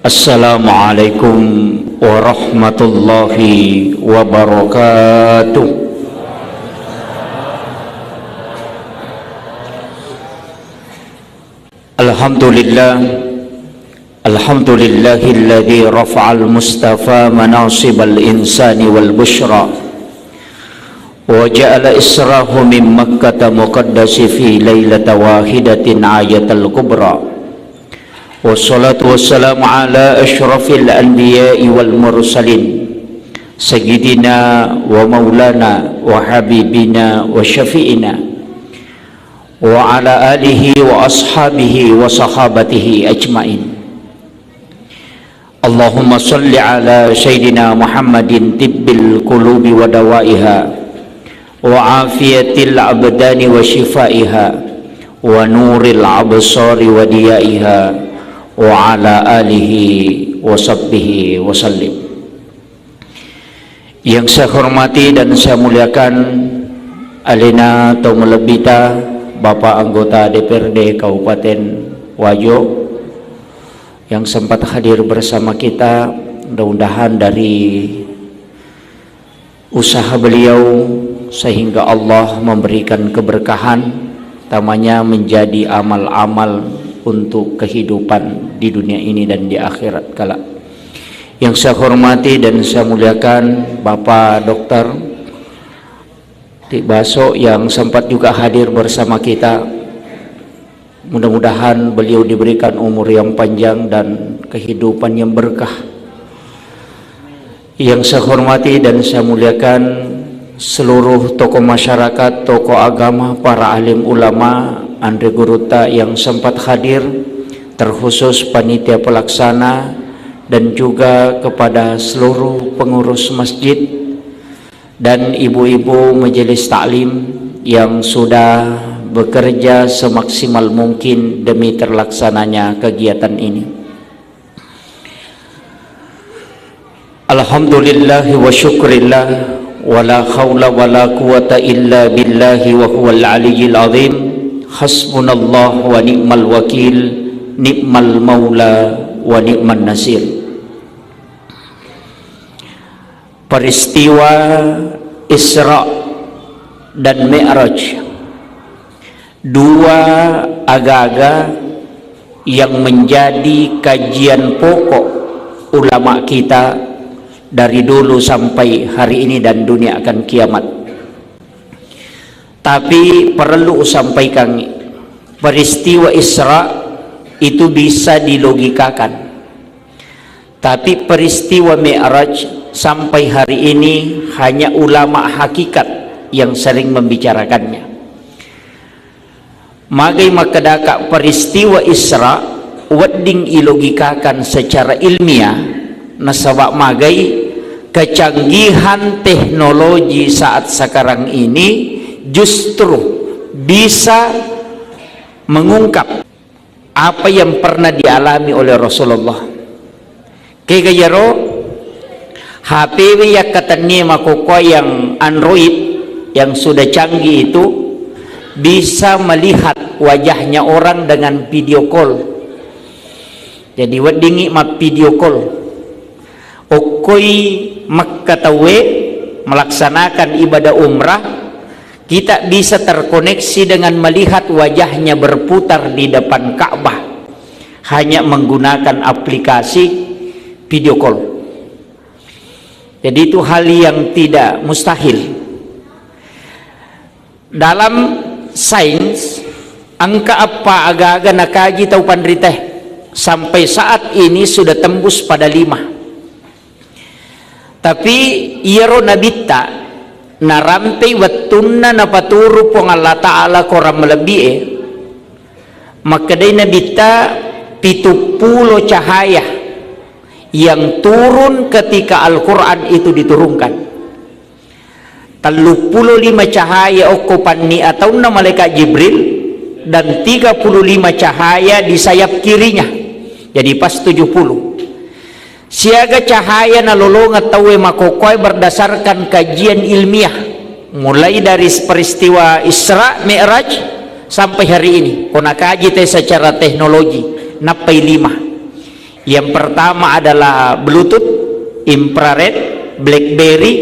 Assalamualaikum warahmatullahi wabarakatuh. Alhamdulillahilladzi rafa'al mustafa manasibal insani wal bushra wa ja'ala israhu min makkata muqaddasi fi lailata wahidatin ayatal kubra. Wassalatu wassalamu ala asyrafil anbiya'i wal mursalin sayyidina wa maulana wa habibina wa syafi'ina wa ala alihi wa ashabihi wa sahabatihi ajmain. Allahumma salli ala sayyidina Muhammadin tibbil qulubi wa dawaiha wa afiyatil abdani wa shifaiha wa nuril absari wa diyaiha wa ala alihi wa sahbihi wa sallim. Yang saya hormati dan saya muliakan Alina Tongelebita, Bapak anggota DPRD Kabupaten Wajo yang sempat hadir bersama kita. Mudah-mudahan dari usaha beliau sehingga Allah memberikan keberkahan, tamanya menjadi amal-amal untuk kehidupan di dunia ini dan di akhirat kelak. Yang saya hormati dan saya muliakan Bapak Dr. Tibaso yang sempat juga hadir bersama kita. Mudah-mudahan beliau diberikan umur yang panjang dan kehidupan yang berkah. Yang saya hormati dan saya muliakan seluruh tokoh masyarakat, tokoh agama, para alim ulama, Andre Guruta yang sempat hadir, terkhusus panitia pelaksana dan juga kepada seluruh pengurus masjid dan ibu-ibu majelis taklim yang sudah bekerja semaksimal mungkin demi terlaksananya kegiatan ini. Alhamdulillahi wa syukrillah wa la hawla wa la quwata illa billahi wa huwal aliyyil azim. Hasbunallah wa ni'mal wakil, ni'mal maula wa ni'man nasir. Peristiwa Isra dan Mi'raj, dua aga-aga yang menjadi kajian pokok ulama kita dari dulu sampai hari ini dan dunia akan kiamat. Tapi perlu sampaikan, peristiwa Isra itu bisa dilogikakan, tapi peristiwa Mi'raj sampai hari ini hanya ulama hakikat yang sering membicarakannya. Magai makadaka peristiwa Isra wedding ilogikakan secara ilmiah, nasabak magai kecanggihan teknologi saat sekarang ini justru bisa mengungkap apa yang pernah dialami oleh Rasulullah. Kaya jaro HP yang katanya makoko yang Android yang sudah canggih itu bisa melihat wajahnya orang dengan video call. Jadi weddingi mat video call. Okoi makkatawe melaksanakan ibadah umrah, kita bisa terkoneksi dengan melihat wajahnya berputar di depan Ka'bah hanya menggunakan aplikasi video call. Jadi itu hal yang tidak mustahil. Dalam sains, angka apa agak-agak nakaji tau pandriteh sampai saat ini sudah tembus pada 5. Tapi iero nabita narampe wattunna napaturu pong Allah Ta'ala koram melebih makadai nabita 70 cahaya yang turun ketika Al-Quran itu diturunkan. 35 cahaya okupani atau malaikat Jibril dan 35 cahaya di sayap kirinya, jadi pas 70. Siaga cahaya nalolongat tawe makokoy berdasarkan kajian ilmiah mulai dari peristiwa Isra Mi'raj sampai hari ini. Kona kaji teh secara teknologi napai 5. Yang pertama adalah Bluetooth, infrared, BlackBerry,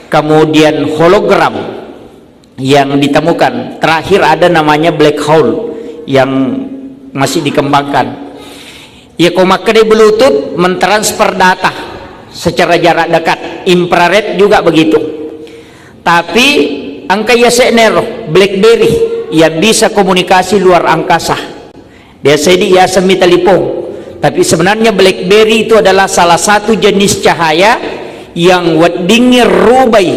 kemudian hologram yang ditemukan. Terakhir ada namanya black hole yang masih dikembangkan. Ya, komakade Bluetooth mentransfer data secara jarak dekat, infrared juga begitu. Tapi angka ya senero BlackBerry yang bisa komunikasi luar angkasa. Dia sedi ya semi telepon. Tapi sebenarnya BlackBerry itu adalah salah satu jenis cahaya yang wadingnya rubai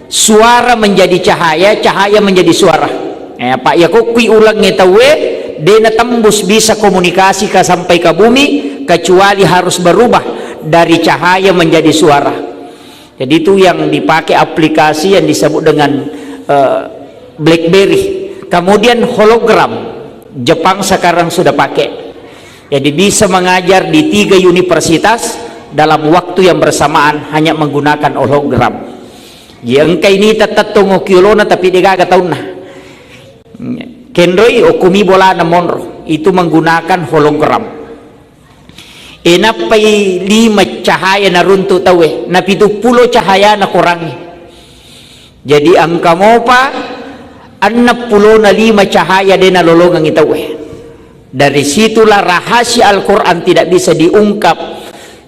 suara menjadi cahaya, cahaya menjadi suara. Pak ya kok kui ulang ngetawe dena tembus bisa komunikasi ke sampai ke bumi, kecuali harus berubah dari cahaya menjadi suara. Jadi itu yang dipakai aplikasi yang disebut dengan BlackBerry. Kemudian hologram, Jepang sekarang sudah pakai. Jadi bisa mengajar di 3 universitas dalam waktu yang bersamaan hanya menggunakan hologram. Yang ini tetap tunggu kilona tapi dia gak tahu nah. Kenroi okumi bola na monro itu menggunakan hologram. Napai 5 cahaya na runtu tawe, na 70 cahaya na kurangi. Jadi angka mo pa 65 cahaya din na lolongang itawe. Dari situlah rahasia Al-Quran tidak bisa diungkap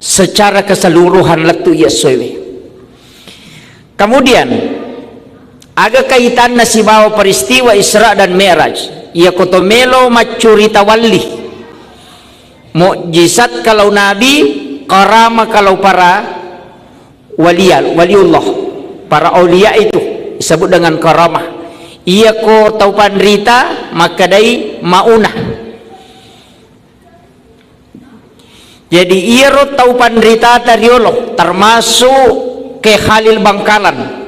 secara keseluruhan letu Yesuwe. Kemudian ada kaitan na si bawa peristiwa Isra dan Mi'raj. Ia kotomelo macurita wali, mukjizat kalau nabi, karama kalau para waliullah, para aulia itu disebut dengan karamah. Ia ko tau panrita maka dai maunah. Jadi ia ro tau panrita tariolo termasuk ke Khalil Bangkalan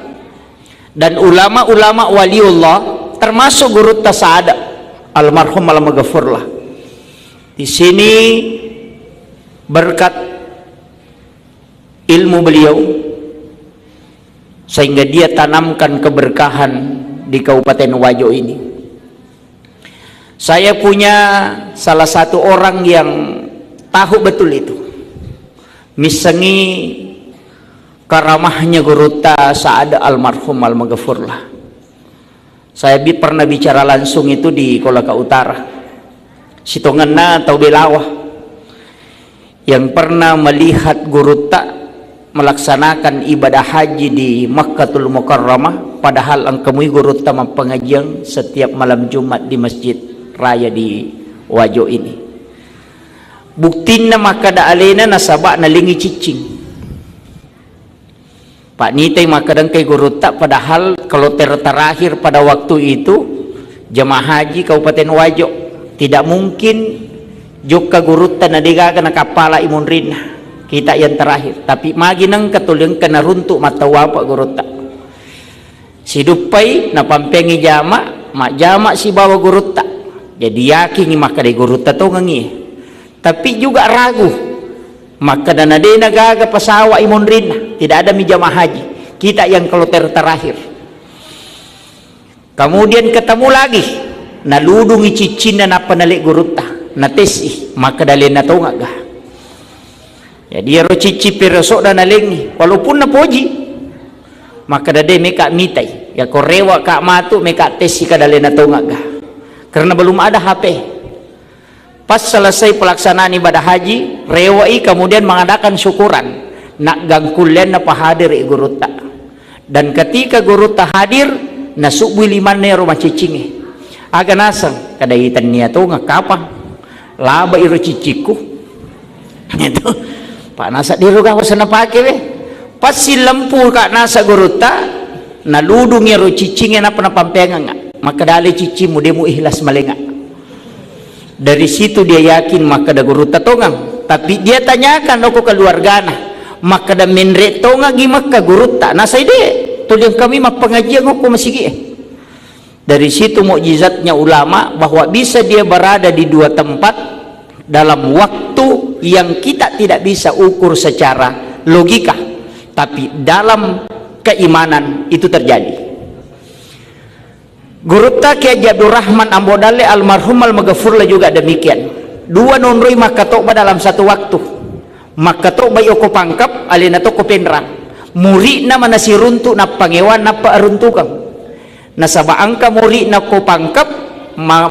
dan ulama-ulama waliullah termasuk guru Tasada almarhum al-maghfurlah. Di sini berkat ilmu beliau sehingga dia tanamkan keberkahan di Kabupaten Wajo ini. Saya punya salah satu orang yang tahu betul itu, misangi karamahnya guru Tasada almarhum al-maghfurlah. Saya pernah bicara langsung itu di Kolaka Utara, Sitonganna atau Belawah, yang pernah melihat guru tak melaksanakan ibadah haji di Makkatul Mukarramah, padahal angkamui guru tak pengajian setiap malam Jumat di Masjid Raya di Wajo ini. Buktinya maka da alena nasabak na lingi cicing. Pak Nitay makadang kay guru tak, padahal kalau terakhir pada waktu itu jemaah haji Kabupaten Wajo tidak mungkin joka guru tak nadiga na kapala imun rin kita yang terakhir, tapi maginang katulang kena runtuk mata wapa guru tak sidupay na pampengi jama mak jama si bawa guru tak, jadi yakin maka de guru tak to ngangi. Tapi juga ragu, maka dana dena gaga pasawa imun rin tidak ada mijamah haji kita yang kalau terakhir. Kemudian ketemu lagi naludungi cicin na panalik gurutta na tesi maka dalin na to nga. Jadi ro cici pirosok dan naling walaupun na poji maka dade meka mitay ya korewa ka matu meka tesi ka dalin na to nga karena belum ada HP. Pas selesai pelaksanaan ibadah haji, rewai kemudian mengadakan syukuran nak gangkulen na pahadir guru tak. Dan ketika guru tak hadir, nasubui liman ne rumah cicinge. Aga nasang kadaitan niya to ngakapang laba iro ciciku. Itu Pak nasa diro ka sana pake we. Pas si lampu ka nasa guru tak, naludung iro cicinge na panapampenga. Maka dali cicimu demo ihlas malenga. Dari situ dia yakin maka da guru tatongang, tapi dia tanyakan aku keluargana maka da menre tonga gi maka guru tak nasai de tuliang kami mak pengajian aku masih. Dari situ mukjizatnya ulama bahwa bisa dia berada di 2 tempat dalam waktu yang kita tidak bisa ukur secara logika, tapi dalam keimanan itu terjadi. Guru tak Kiai Abdul Rahman Ambodale almarhum al-maghfurlah juga demikian. dua nonroi makatoba dalam satu waktu. Makatoba oko pangkap alina to ko penrang muri na manasiruntu na pangewan na paaruntukang nasaba angka muri na ko pangkap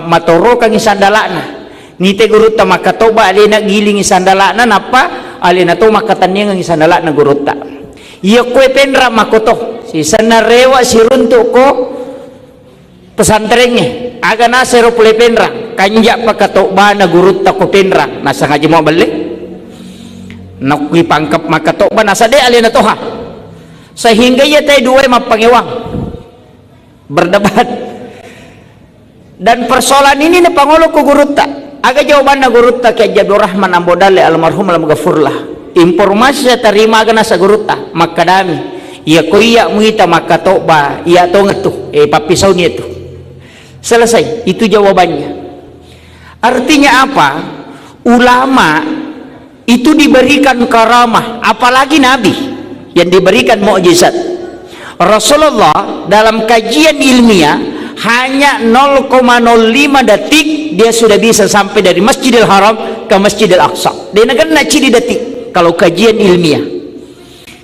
matoro kang isandalana nite guruta makatoba alina giling isandalana napa alina to makatanyang isandalana guruta iya ko penra makoto si sanarewa siruntu ko pesantrennya aga na sero pule penra kanja pakatoba na guruta ko penra nasa ngaji mo balik nakui pangkap makatoba nasa de alina toha sehingga ia teh dua mapangewang berdebat dan persoalan ini ne pangolo ku guruta aga jawaban na guruta ke Abdul Rahman Ambodale almarhum alam gafurlah informasi saya terima aga nasa guruta makadami ia ko iya muita makatoba iya to ngetu papisau ni itu selesai itu jawabannya. Artinya apa? Ulama itu diberikan karamah, apalagi Nabi yang diberikan mukjizat. Rasulullah dalam kajian ilmiah hanya 0,05 detik dia sudah bisa sampai dari Masjidil Haram ke Masjidil Aqsa. Dia nak ciri detik kalau kajian ilmiah.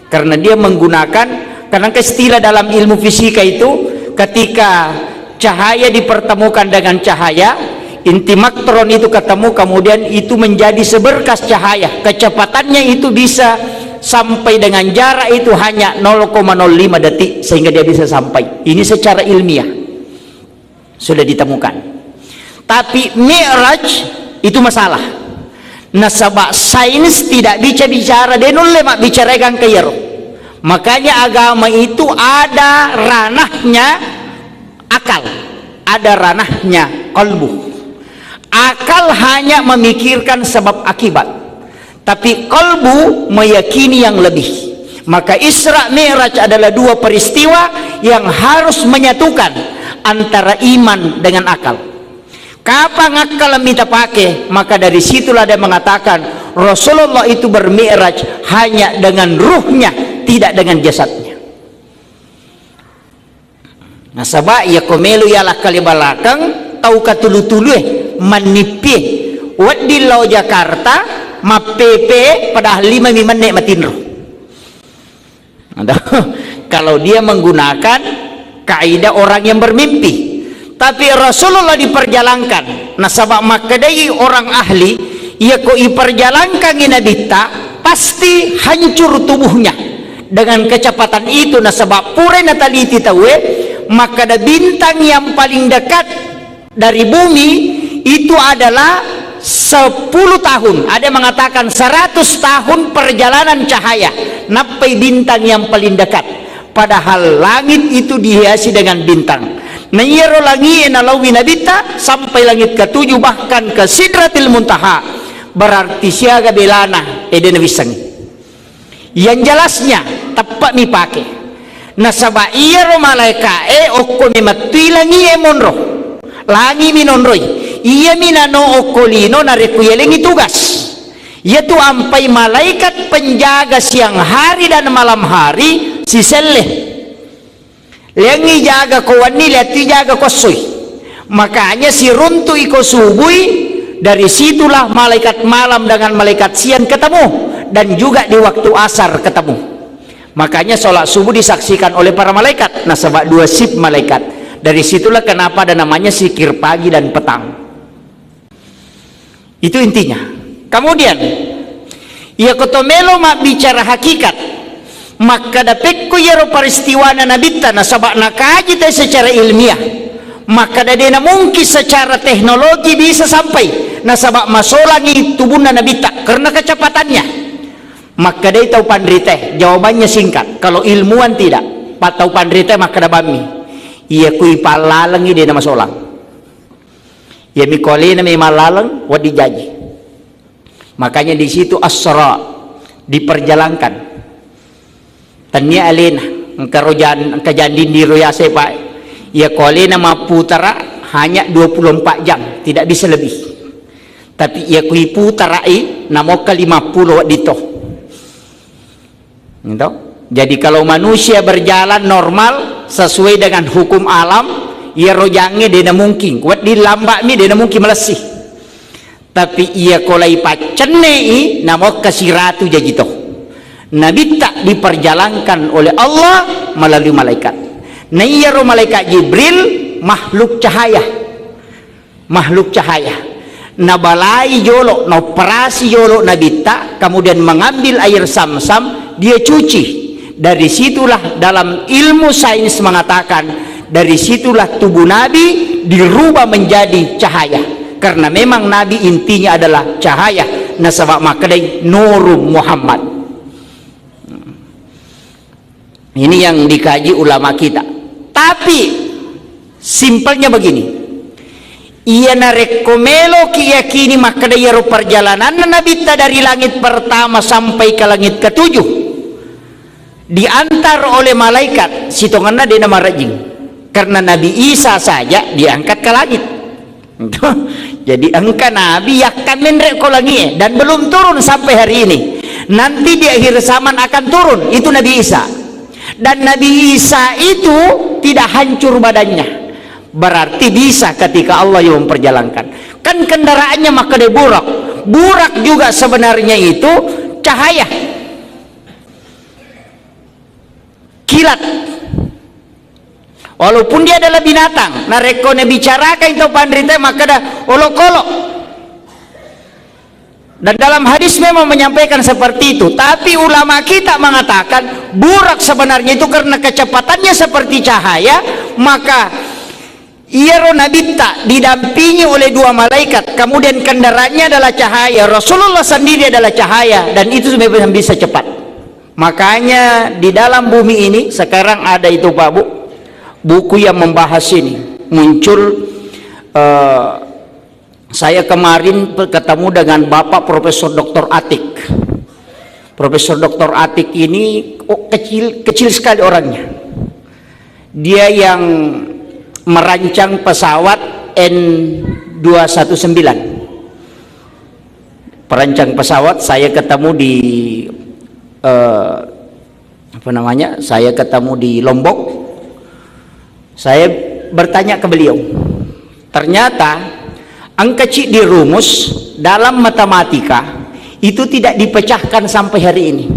Karena dia menggunakan, karena istilah dalam ilmu fisika itu ketika cahaya dipertemukan dengan cahaya, inti maktron itu ketemu, kemudian itu menjadi seberkas cahaya, kecepatannya itu bisa sampai dengan jarak itu hanya 0,05 detik sehingga dia bisa sampai. Ini secara ilmiah sudah ditemukan. Tapi Mi'raj itu masalah. Nasabak sains tidak bisa bicara, dia nulle mak bicara kan kayero. Makanya agama itu ada ranahnya akal, ada ranahnya qalbu. Akal hanya memikirkan sebab akibat, tapi qalbu meyakini yang lebih. Maka Isra Mi'raj adalah dua peristiwa yang harus menyatukan antara iman dengan akal. Kapan akal minta pakai, maka dari situlah dia mengatakan Rasulullah itu bermi'raj hanya dengan ruhnya, tidak dengan jasadnya. Nasaba ya komelu ya lah kali balakang tau katulu-tulu manipi wadi lau Jakarta mapepe pada 5 mimanek matinro. Kalau dia menggunakan kaidah orang yang bermimpi, tapi Rasulullah diperjalankan nasabak makadai orang ahli ia ko iperjalankan inabita pasti hancur tubuhnya dengan kecepatan itu. Nasabak pure nataliti tawe maka ada bintang yang paling dekat dari bumi itu adalah 10 tahun, ada yang mengatakan 100 tahun perjalanan cahaya napai bintang yang paling dekat, padahal langit itu dihiasi dengan bintang. Nayero langi enalawi nabita sampai langit ke-7 bahkan ke Sidratil Muntaha, berarti siaga belana eden wisang. Yang jelasnya tepat mi pake nasaba iya ro malaika okko mi matui langi monro langi minonroi iya minano okolino narekuyelengi tugas yaitu ampai malaikat penjaga siang hari dan malam hari si seleh lengi jaga kowani leti jaga kosoi. Makanya si runtu iko subui, dari situlah malaikat malam dengan malaikat siang ketemu, dan juga di waktu asar ketemu. Makanya sholat subuh disaksikan oleh para malaikat. Nah sebab 2 sip malaikat, dari situlah kenapa ada namanya zikir pagi dan petang. Itu intinya. Kemudian ia kotomelo mak bicara hakikat, maka dapetku yaro peristiwa na nabita nasabak nakaji teh secara ilmiah, maka dadena mungkin secara teknologi bisa sampai nasabak masolangi tubuh na nabita karena kecepatannya. Maka dia tahu pandrite, jawabannya singkat. Kalau ilmuwan tidak tahu pandrite maka dabami iya kui palalangi dia nama solang ya mikoli na may malalang wadi jaji. Makanya di situ asra diperjalankan tanya alena karojan kajandin di royase pak ya kolena maputara hanya 24 jam tidak bisa lebih, tapi ya kui putarai namoka 50 dito gitu. Jadi kalau manusia berjalan normal sesuai dengan hukum alam ya rojangnya dia mungkin kuat di lambak ni dia mungkin melesih, tapi ia kolai pacenei namo kasiratu jajito. Nabi tak diperjalankan oleh Allah melalui malaikat. Nah iya ro malaikat Jibril makhluk cahaya. Makhluk cahaya. Nabalai jolo, operasi jolo Nabi tak, kemudian mengambil air Sam-Sam, dia cuci. Dari situlah dalam ilmu sains mengatakan, dari situlah tubuh Nabi dirubah menjadi cahaya. Karena memang Nabi intinya adalah cahaya. Nasabak makadai Nurum Muhammad. Ini yang dikaji ulama kita. Tapi simpelnya begini. Ia narekomelo kiyakini makadai perjalanan Nabi dari langit pertama sampai ke langit ketujuh. Diantar oleh malaikat. Sitonganna dia nama rajing. Karena Nabi Isa saja diangkat ke langit. Jadi angka Nabi akan menrek kolangi dan belum turun sampai hari ini. Nanti di akhir zaman akan turun, itu Nabi Isa. Dan Nabi Isa itu tidak hancur badannya. Berarti bisa ketika Allah yang memperjalankan. Kan kendaraannya maka dia burak. Burak juga sebenarnya itu cahaya. Kilat. Walaupun dia adalah binatang, nah rekone bicarakan itu pandrita maka dah olok-olok. Dan dalam hadis memang menyampaikan seperti itu. Tapi ulama kita mengatakan burak sebenarnya itu karena kecepatannya seperti cahaya, maka ia Nabi tak didampingi oleh dua malaikat. Kemudian kendaraannya adalah cahaya. Rasulullah sendiri adalah cahaya dan itu sebenarnya bisa cepat. Makanya di dalam bumi ini sekarang ada itu Pak Bu. Buku yang membahas ini muncul. Saya kemarin ketemu dengan Bapak Profesor Dr. Atik. Profesor Dr. Atik ini kecil sekali orangnya. Dia yang merancang pesawat N219. Perancang pesawat. Saya ketemu di saya ketemu di Lombok. Saya bertanya ke beliau, ternyata angka cik dirumus dalam matematika itu tidak dipecahkan sampai hari ini.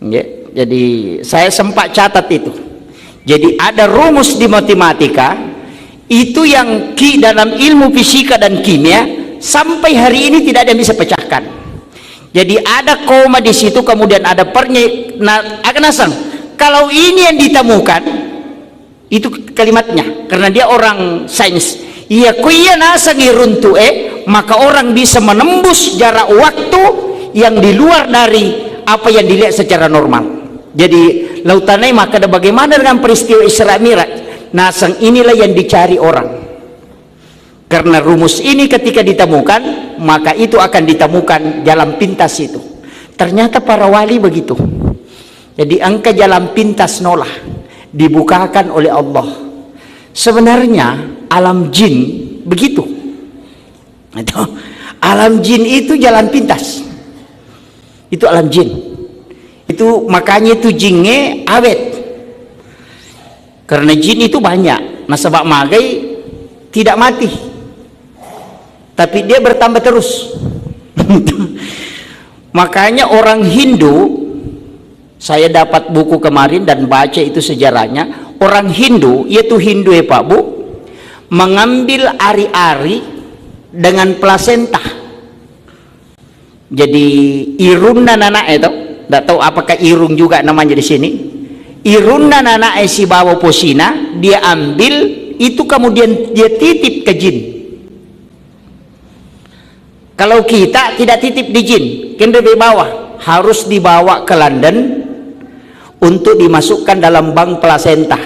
Ya, jadi saya sempat catat itu. Jadi ada rumus di matematika itu yang dalam ilmu fisika dan kimia sampai hari ini tidak ada yang bisa pecahkan. Jadi ada koma di situ, kemudian ada pernya. Nah, akan asal kalau ini yang ditemukan itu kalimatnya, karena dia orang sains. Iya kuya nasa ngiruntu maka orang bisa menembus jarak waktu yang di luar dari apa yang dilihat secara normal. Jadi lautanai maka ada bagaimana dengan peristiwa Isra Mi'raj. Nasang inilah yang dicari orang. Karena rumus ini ketika ditemukan, maka itu akan ditemukan jalan pintas itu. Ternyata para wali begitu. Jadi angka jalan pintas nolah dibukakan oleh Allah. Sebenarnya alam jin begitu. Alam jin itu jalan pintas. Itu alam jin. Itu makanya itu jinnya awet. Karena jin itu banyak. Nah sebab magai tidak mati. Tapi dia bertambah terus. Makanya orang Hindu, saya dapat buku kemarin dan baca itu sejarahnya. Orang Hindu, yaitu Hindu ya Pak Bu, mengambil ari-ari dengan plasenta. Jadi irunna nana itu, tidak tahu apakah irung juga namanya di sini. Irunna nana si bawa posina, dia ambil itu kemudian dia titip ke jin. Kalau kita tidak titip di jin, kan di bawah, harus dibawa ke London untuk dimasukkan dalam bank plasenta,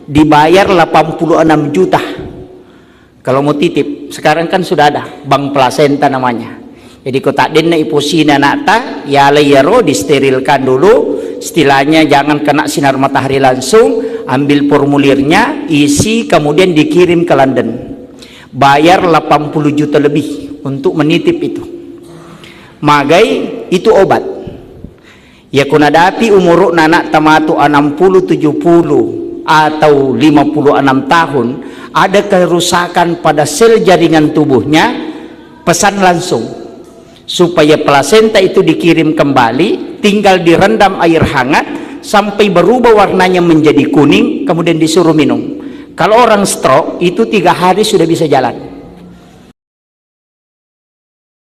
dibayar 86 juta kalau mau titip. Sekarang kan sudah ada bank plasenta namanya. Jadi kota denna iposina nata ya layaro, disterilkan dulu, istilahnya jangan kena sinar matahari langsung, ambil formulirnya, isi, kemudian dikirim ke London, bayar 80 juta lebih untuk menitip itu. Magai itu obat. Ya kunadapi umur nanak tamatu 60, 70 atau 56 tahun, ada kerusakan pada sel jaringan tubuhnya, pesan langsung supaya plasenta itu dikirim kembali, tinggal direndam air hangat sampai berubah warnanya menjadi kuning, kemudian disuruh minum. Kalau orang stroke itu 3 hari sudah bisa jalan.